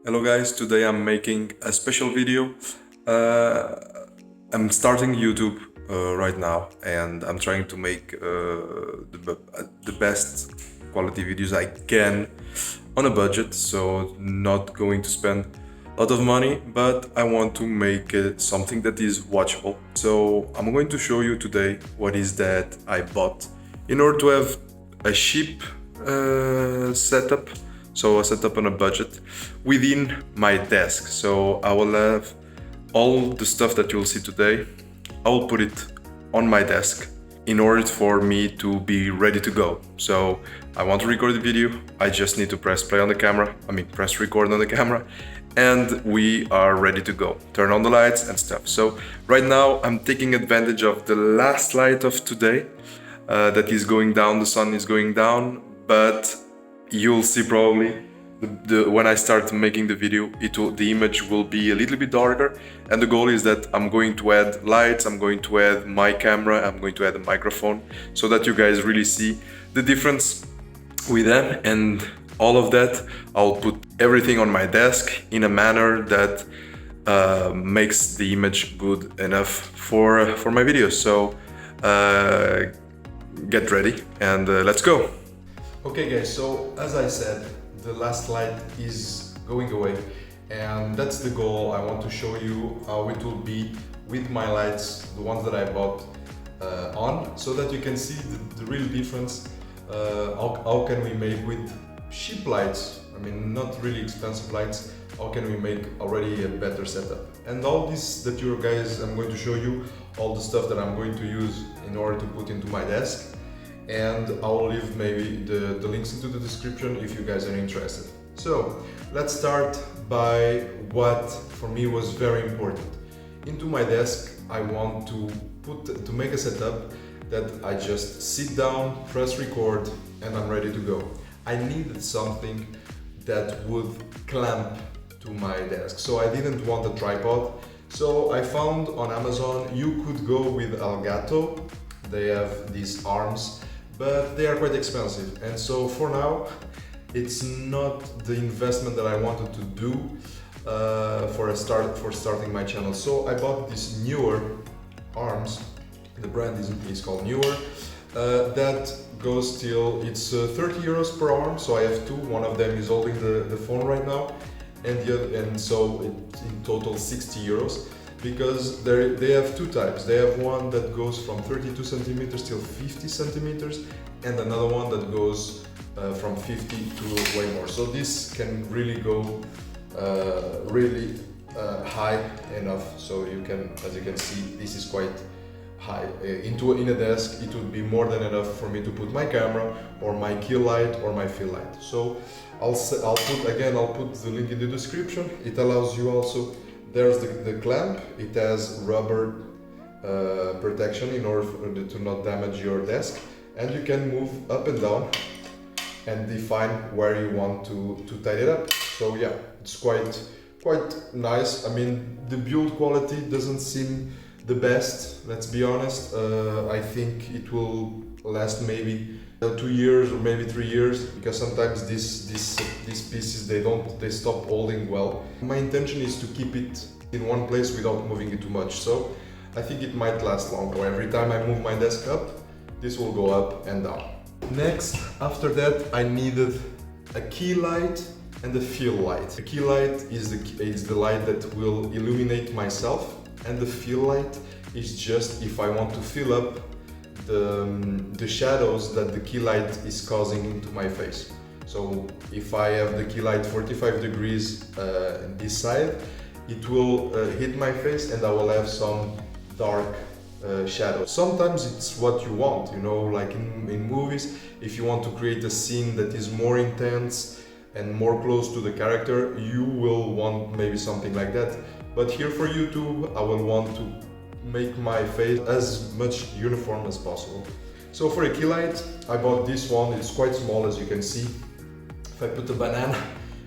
Hello guys, today I'm making a special video. Uh, I'm starting YouTube right now and I'm trying to make the best quality videos I can on a budget, so not going to spend a lot of money, but I want to make something that is watchable. So I'm going to show you today what is that I bought in order to have a cheap setup, so a setup on a budget within my desk. So I will have all the stuff that you'll see today, I will put it on my desk in order for me to be ready to go. So I want to record the video, I just need to press play on the camera, press record on the camera, and we are ready to go. Turn on the lights and stuff. So right now I'm taking advantage of the last light of today that is going down, the sun is going down, but you'll see probably when I start making the video, the image will be a little bit darker, and the goal is that I'm going to add lights, I'm going to add my camera, I'm going to add a microphone, so that you guys really see the difference with them. And all of that, I'll put everything on my desk in a manner that makes the image good enough for my videos. So get ready and let's go. Okay guys, so as I said, the last light is going away, and that's the goal. I want to show you how it will be with my lights, the ones that I bought on, so that you can see the real difference. How can we make with cheap lights, not really expensive lights, how can we make already a better setup? And all this that you guys, I'm going to show you all the stuff that I'm going to use in order to put into my desk. And I'll leave maybe the links into the description if you guys are interested. So let's start by what for me was very important. Into my desk I want to make a setup that I just sit down, press record, and I'm ready to go. I needed something that would clamp to my desk, so I didn't want a tripod. So I found on Amazon you could go with Elgato. They have these arms, but they are quite expensive, and so for now it's not the investment that I wanted to do for starting my channel. So I bought these Neewer arms. The brand is called Neewer. That goes till it's 30 euros per arm. So I have two. One of them is holding the phone right now, and so in total 60 euros. Because they have two types. They have one that goes from 32 centimeters till 50 centimeters, and another one that goes from 50 to way more. So this can really go really high enough. So you can, as you can see, this is quite high. In a desk, it would be more than enough for me to put my camera or my key light or my fill light. So I'll put the link in the description. It allows you also. There's the clamp. It has rubber protection in order to not damage your desk, and you can move up and down and define where you want to tie it up. So yeah, it's quite nice. The build quality doesn't seem the best, let's be honest. I think it will last maybe 2 years or maybe 3 years, because sometimes these pieces they stop holding well. My intention is to keep it in one place without moving it too much, so I think it might last longer. Every time I move my desk up, this will go up and down. Next, after that, I needed a key light and a fill light. The key light is the light that will illuminate myself, and the fill light is just if I want to fill up the shadows that the key light is causing into my face. So if I have the key light 45 degrees this side, it will hit my face and I will have some dark shadows. Sometimes it's what you want, like in movies, if you want to create a scene that is more intense and more close to the character, you will want maybe something like that. But here for YouTube, I will want to make my face as much uniform as possible. So for a key light, I bought this one. It's quite small, as you can see. If I put a banana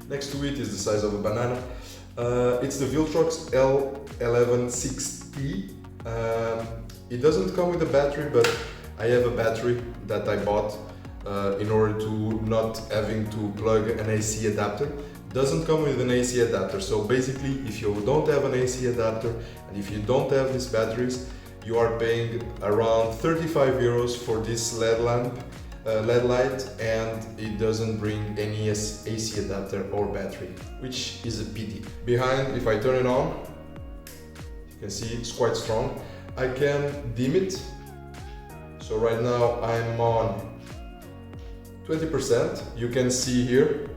next to it, is the size of a banana. It's the Viltrox L116E. It doesn't come with a battery, but I have a battery that I bought in order to not having to plug an AC adapter. doesn't come with an AC adapter. So basically, if you don't have an AC adapter and if you don't have these batteries, you are paying around 35 euros for this LED lamp, LED light, and it doesn't bring any AC adapter or battery, which is a pity. Behind, if I turn it on, you can see it's quite strong. I can dim it. So right now I'm on 20%. You can see here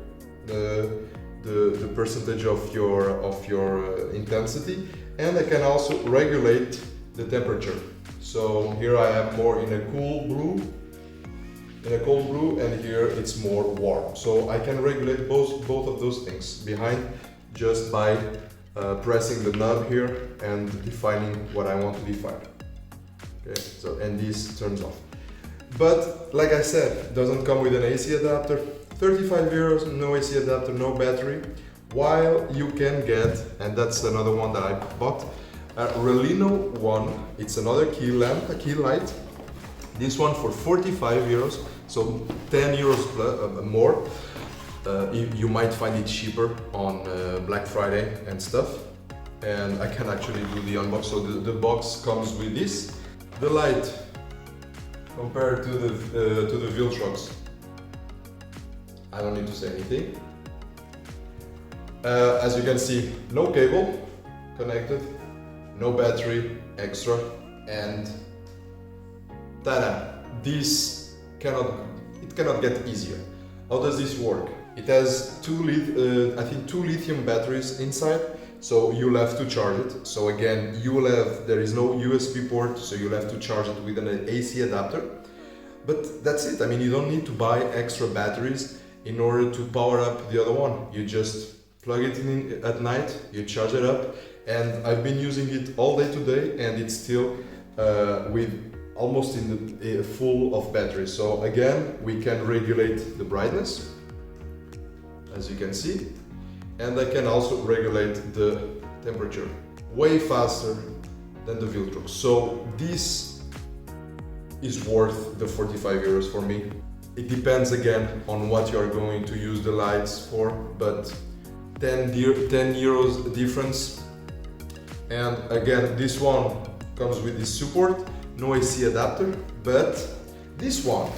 the percentage of your intensity, and I can also regulate the temperature. So here I am more in a cold brew, and here it's more warm. So I can regulate both of those things behind just by pressing the knob here and defining what I want to define. Okay, so and this turns off. But like I said, it doesn't come with an AC adapter. 35 euros, no AC adapter, no battery. While you can get, and that's another one that I bought, a Relino one. It's another key lamp, a key light. This one for 45 euros, so 10 euros more. You might find it cheaper on Black Friday and stuff. And I can actually do the unbox. So the box comes with this. The light compared to the Viltrox, I don't need to say anything. As you can see, no cable connected, no battery extra, and tada! This cannot get easier. How does this work? It has two lithium batteries inside, so you'll have to charge it. So again, there is no USB port, so you'll have to charge it with an AC adapter. But that's it. I mean, you don't need to buy extra batteries in order to power up the other one. You just plug it in at night, you charge it up, and I've been using it all day today, and it's still with almost in the full of battery. So again, we can regulate the brightness, as you can see, and I can also regulate the temperature way faster than the Viltrox. So this is worth the 45 euros for me. It depends again on what you are going to use the lights for, but 10 euros difference. And again, this one comes with this support, no AC adapter, but this one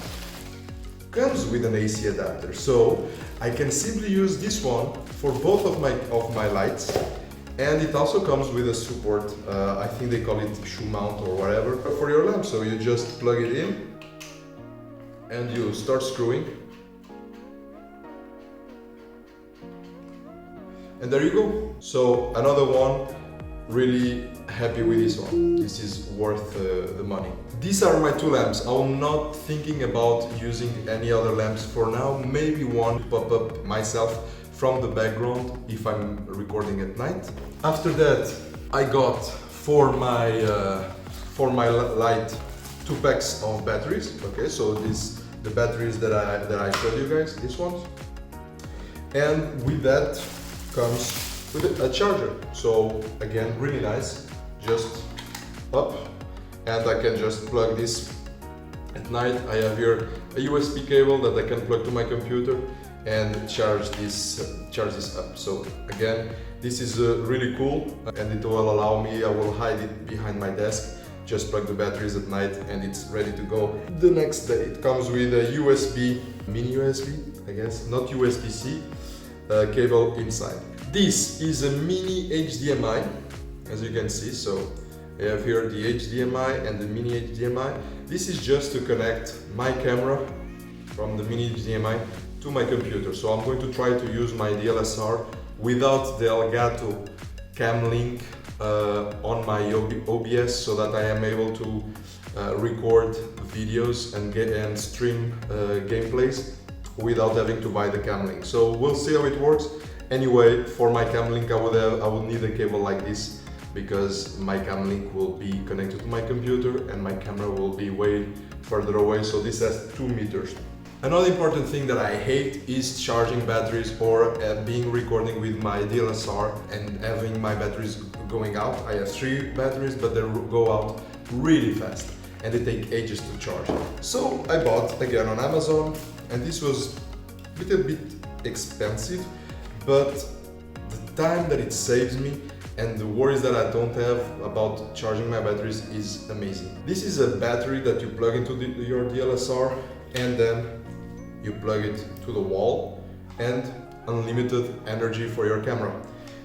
comes with an AC adapter. So I can simply use this one for both of my lights, and it also comes with a support. I think they call it shoe mount or whatever for your lamp. So you just plug it in and you start screwing, and there you go. So another one, really happy with this one. This is worth the money. These are my two lamps. I'm not thinking about using any other lamps for now. Maybe one pop up myself from the background if I'm recording at night. After that, I got for my light 2 packs of batteries. Okay, so the batteries that I showed you guys, these ones, and with that comes with a charger. So again, really nice, just up, and I can just plug this at night. I have here a USB cable that I can plug to my computer and charge this up. So again, this is really cool, and it will allow me, I will hide it behind my desk, just plug the batteries at night, and it's ready to go the next day. It comes with a USB, mini USB, I guess, not USB-C, cable inside. This is a mini HDMI, as you can see. So I have here the HDMI and the mini HDMI. This is just to connect my camera from the mini HDMI to my computer. So I'm going to try to use my DLSR without the Elgato Cam Link on my OBS, so that I am able to record videos and stream gameplays without having to buy the Cam Link. So we'll see how it works. Anyway, for my Cam Link, I would need a cable like this, because my Cam Link will be connected to my computer and my camera will be way further away. So this has 2 meters. Another important thing that I hate is charging batteries or being recording with my DLSR and having my batteries going out. I have 3 batteries, but they go out really fast and they take ages to charge. So I bought again on Amazon, and this was a little bit expensive, but the time that it saves me and the worries that I don't have about charging my batteries is amazing. This is a battery that you plug into your DLSR and then you plug it to the wall, and unlimited energy for your camera.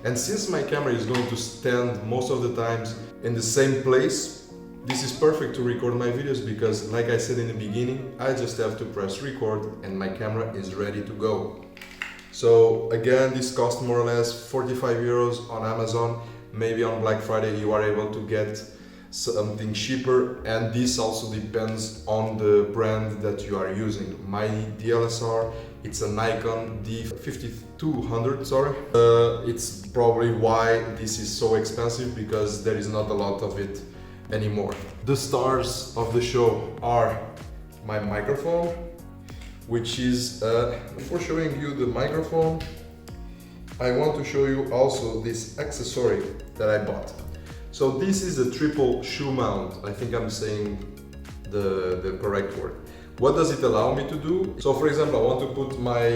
And since my camera is going to stand most of the times in the same place, this is perfect to record my videos because, like I said in the beginning, I just have to press record and my camera is ready to go. So again, this cost more or less 45 euros on Amazon. Maybe on Black Friday you are able to get something cheaper, and this also depends on the brand that you are using. My DLSR, it's a Nikon D5200, sorry. It's probably why this is so expensive, because there is not a lot of it anymore. The stars of the show are my microphone, which is, before showing you the microphone, I want to show you also this accessory that I bought. So this is a triple shoe mount. I think I'm saying the correct word. What does it allow me to do? So for example, I want to put my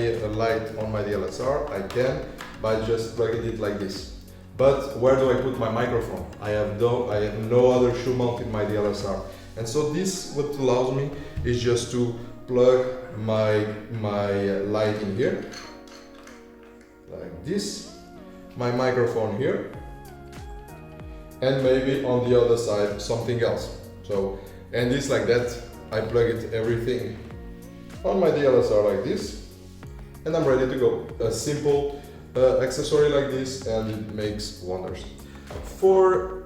light on my DLSR. I can by just plugging it like this. But where do I put my microphone? I have no other shoe mount in my DLSR. And so this, what allows me is just to plug my light in here, like this, my microphone here, and maybe on the other side something else. So, and this like that, I plug it everything on my DLSR like this, and I'm ready to go. A simple accessory like this, and it makes wonders. For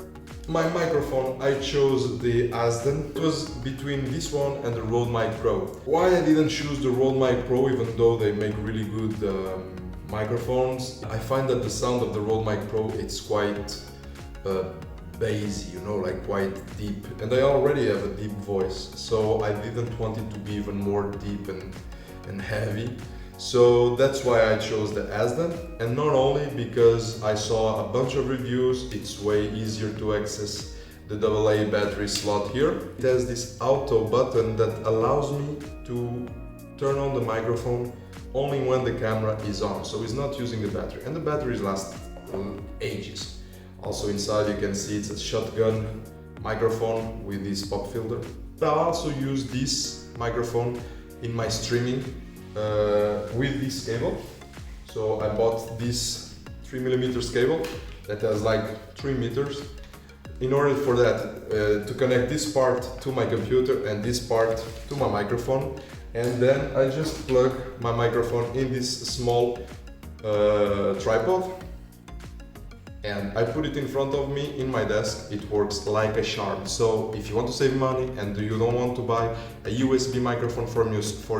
my microphone, I chose the Azden. It was between this one and the Rode Mic Pro. Why I didn't choose the Rode Mic Pro, even though they make really good microphones? I find that the sound of the Rode Mic Pro, it's quite bassy, you know, like quite deep, and I already have a deep voice, so I didn't want it to be even more deep and heavy. So that's why I chose the Azden, and not only because I saw a bunch of reviews, it's way easier to access the AA battery slot here. It has this auto button that allows me to turn on the microphone only when the camera is on, so it's not using the battery, and the batteries last ages. Also inside you can see it's a shotgun microphone with this pop filter. I also use this microphone in my streaming with this cable. So I bought this 3mm cable that has like 3 meters. In order for that, to connect this part to my computer and this part to my microphone, and then I just plug my microphone in this small tripod, and I put it in front of me in my desk. It works like a charm. So if you want to save money and you don't want to buy a USB microphone for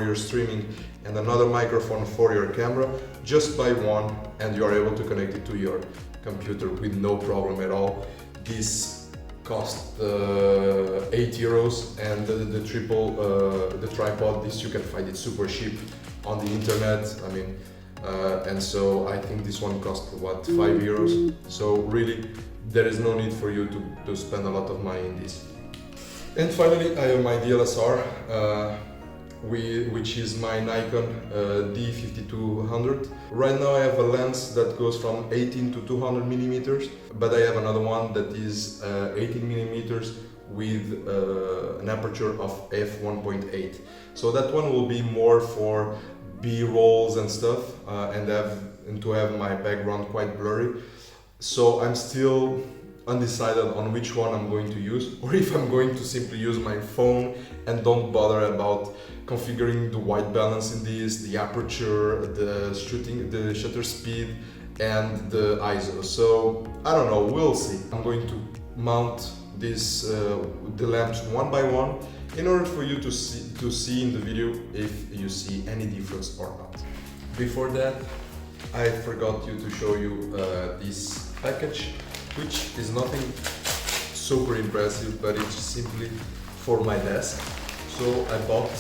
your streaming and another microphone for your camera, just buy one and you are able to connect it to your computer with no problem at all. This cost 8 euros, and the tripod, this you can find it super cheap on the internet. I mean, and so I think this one cost what, 5 euros. So really there is no need for you to spend a lot of money in this. And finally I have my DLSR, which is my Nikon D5200. Right now I have a lens that goes from 18 to 200 millimeters, but I have another one that is 18 millimeters with an aperture of f1.8. So that one will be more for B-rolls and stuff, and to have my background quite blurry. So I'm still undecided on which one I'm going to use, or if I'm going to simply use my phone and don't bother about configuring the white balance in this, the aperture, the shutter speed, and the ISO. So I don't know, we'll see. I'm going to mount this the lamps one by one in order for you to see in the video if you see any difference or not. Before that, I forgot to show you this package, which is nothing super impressive, but it's simply for my desk. So I bought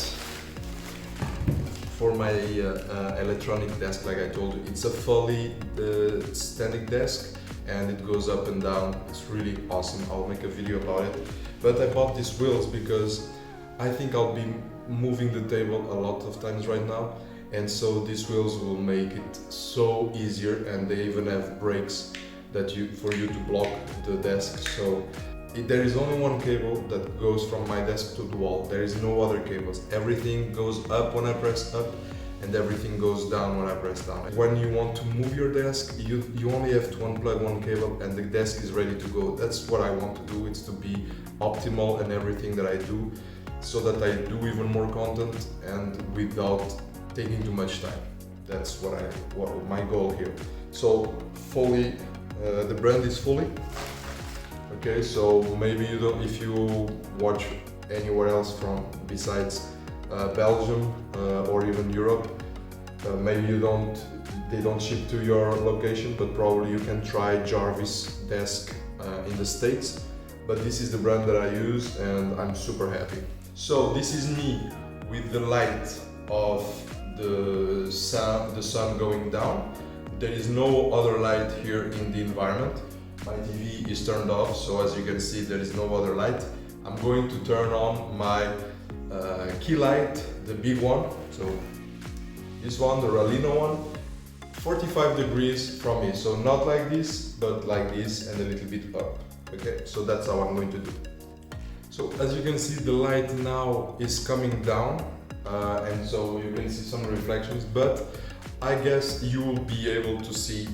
for my electronic desk, like I told you, it's a fully standing desk and it goes up and down. It's really awesome. I'll make a video about it. But I bought these wheels because I think I'll be moving the table a lot of times right now, and so these wheels will make it so easier, and they even have brakes that for you to block the desk. So there is only one cable that goes from my desk to the wall. There is no other cables. Everything goes up when I press up, and everything goes down when I press down. When you want to move your desk, you only have to unplug one cable and the desk is ready to go. That's what I want to do. It's to be optimal in everything that I do, so that I do even more content and without taking too much time. That's what my goal here. So fully, the brand is Fully. Okay, so maybe you don't, if you watch anywhere else from besides Belgium or even Europe, maybe they don't ship to your location, but probably you can try Jarvis desk in the States. But this is the brand that I use and I'm super happy. So this is me with the light of the sun going down. There is no other light here in the environment. My TV is turned off, so as you can see there is no other light. I'm going to turn on my key light, the big one. So this one, the Ralino one, 45 degrees from me. So not like this, but like this and a little bit up. Okay, so that's how I'm going to do. So as you can see, the light now is coming down, and so you can see some reflections, but I guess you will be able to see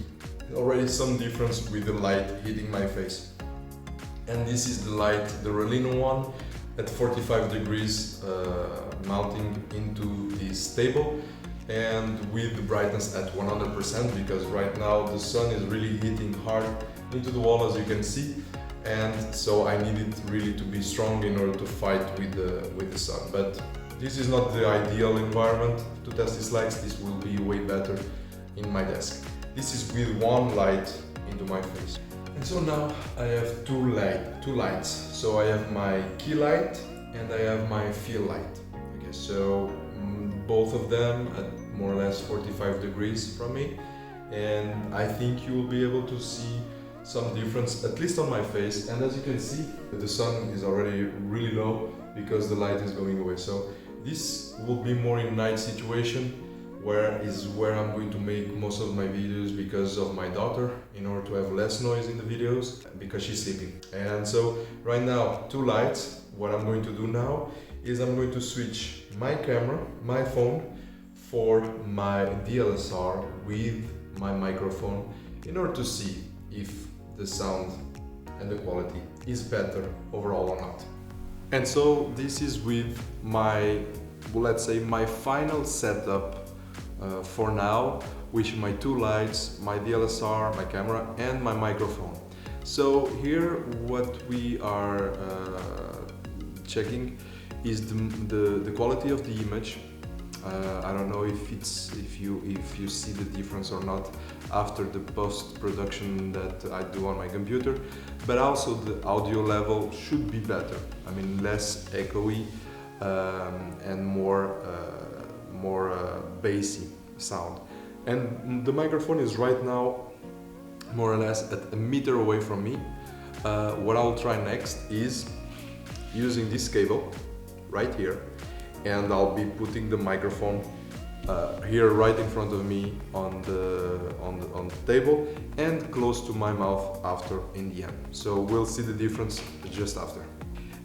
already some difference with the light hitting my face. And this is the light, the Ralino one, at 45 degrees mounting into this table, and with the brightness at 100%, because right now the sun is really hitting hard into the wall, as you can see, and so I need it really to be strong in order to fight with the sun. But this is not the ideal environment to test these lights. This will be way better in my desk. This is with one light into my face. And so now I have two lights. So I have my key light and I have my feel light. Okay, so both of them at more or less 45 degrees from me. And I think you will be able to see some difference, at least on my face. And as you can see, the sun is already really low because the light is going away. So this will be more in night situation, where I'm going to make most of my videos because of my daughter, in order to have less noise in the videos, because she's sleeping. And so right now, two lights. What I'm going to do now is I'm going to switch my camera, my phone, for my DSLR with my microphone, in order to see if the sound and the quality is better overall or not. And so this is with my, let's say, my final setup for now, with my two lights, my DSLR, my camera and my microphone. So here what we are checking is the quality of the image. I don't know if you see the difference or not after the post-production that I do on my computer, but also the audio level should be better. I mean, less echoey and more bassy sound. And the microphone is right now more or less at a meter away from me. What I'll try next is using this cable right here, and I'll be putting the microphone here right in front of me on the table and close to my mouth after in the end. So we'll see the difference just after.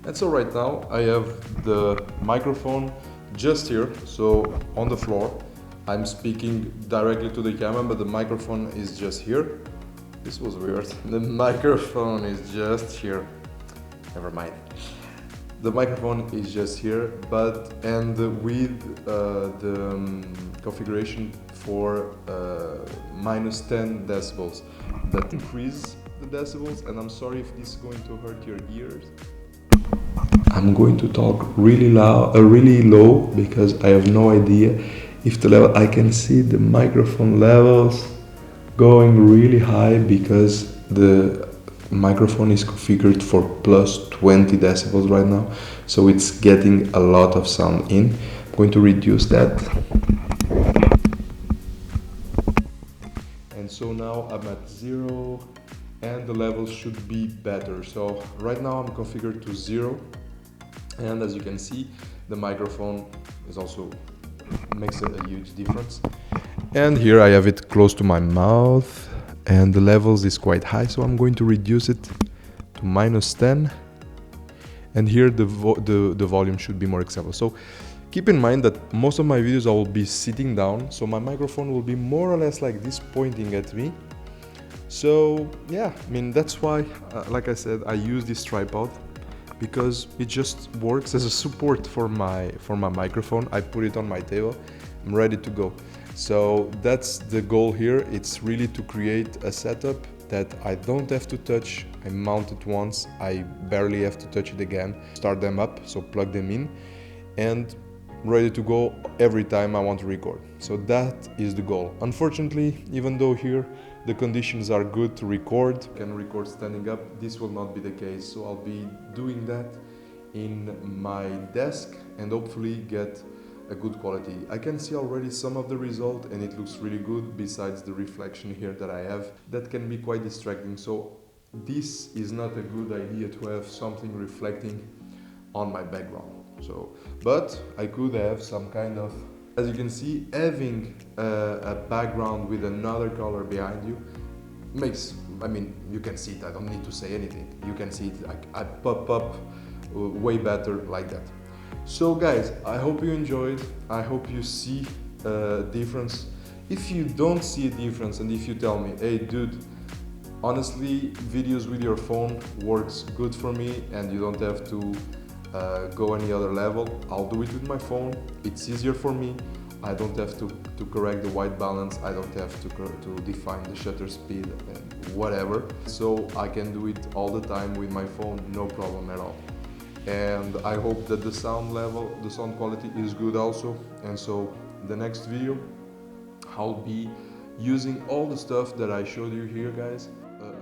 And so right now I have the microphone just here, so on the floor. I'm speaking directly to the camera, but the microphone is just here. This was weird. The microphone is just here. Never mind. The microphone is just here, and with the configuration for -10 decibels. That increases the decibels, and I'm sorry if this is going to hurt your ears. I'm going to talk really loud, really low, because I have no idea if the level. I can see the microphone levels going really high because the microphone is configured for +20 decibels right now, so it's getting a lot of sound in. I'm going to reduce that, and so now I'm at 0 and the level should be better. So right now I'm configured to 0, and as you can see, the microphone is also makes a huge difference. And here I have it close to my mouth, and the levels is quite high, so I'm going to reduce it to -10. And here the volume should be more acceptable. So keep in mind that most of my videos I will be sitting down, so my microphone will be more or less like this, pointing at me. So yeah, I mean, that's why, like I said, I use this tripod, because it just works as a support for my microphone. I put it on my table, I'm ready to go. So that's the goal here. It's really to create a setup that I don't have to touch. I mount it once, I barely have to touch it again. Start them up, so plug them in, and ready to go every time I want to record. So that is the goal. Unfortunately, even though here the conditions are good to record, can record standing up, this will not be the case. So I'll be doing that in my desk and hopefully get a good quality. I can see already some of the result and it looks really good, besides the reflection here that I have that can be quite distracting. So this is not a good idea to have something reflecting on my background. So, but I could have some kind of, as you can see, having a background with another color behind you makes, I mean, you can see it, I don't need to say anything. You can see it, like, I pop up way better like that. So guys, I hope you enjoyed. I hope you see a difference. If you don't see a difference, and if you tell me, hey dude, honestly, videos with your phone works good for me and you don't have to go any other level, I'll do it with my phone. It's easier for me. I don't have to correct the white balance. I don't have to define the shutter speed and whatever. So I can do it all the time with my phone, no problem at all. And I hope that the sound level, the sound quality is good also. And so the next video, I'll be using all the stuff that I showed you here, guys,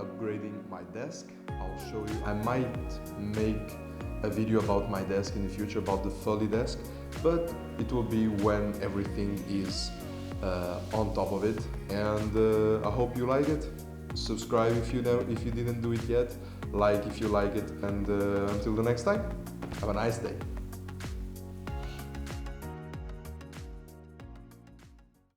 upgrading my desk. I'll show you, I might make a video about my desk in the future, about the fully desk, but it will be when everything is on top of it. And I hope you like it. Subscribe if you didn't do it yet, like if you like it, and until the next time, have a nice day.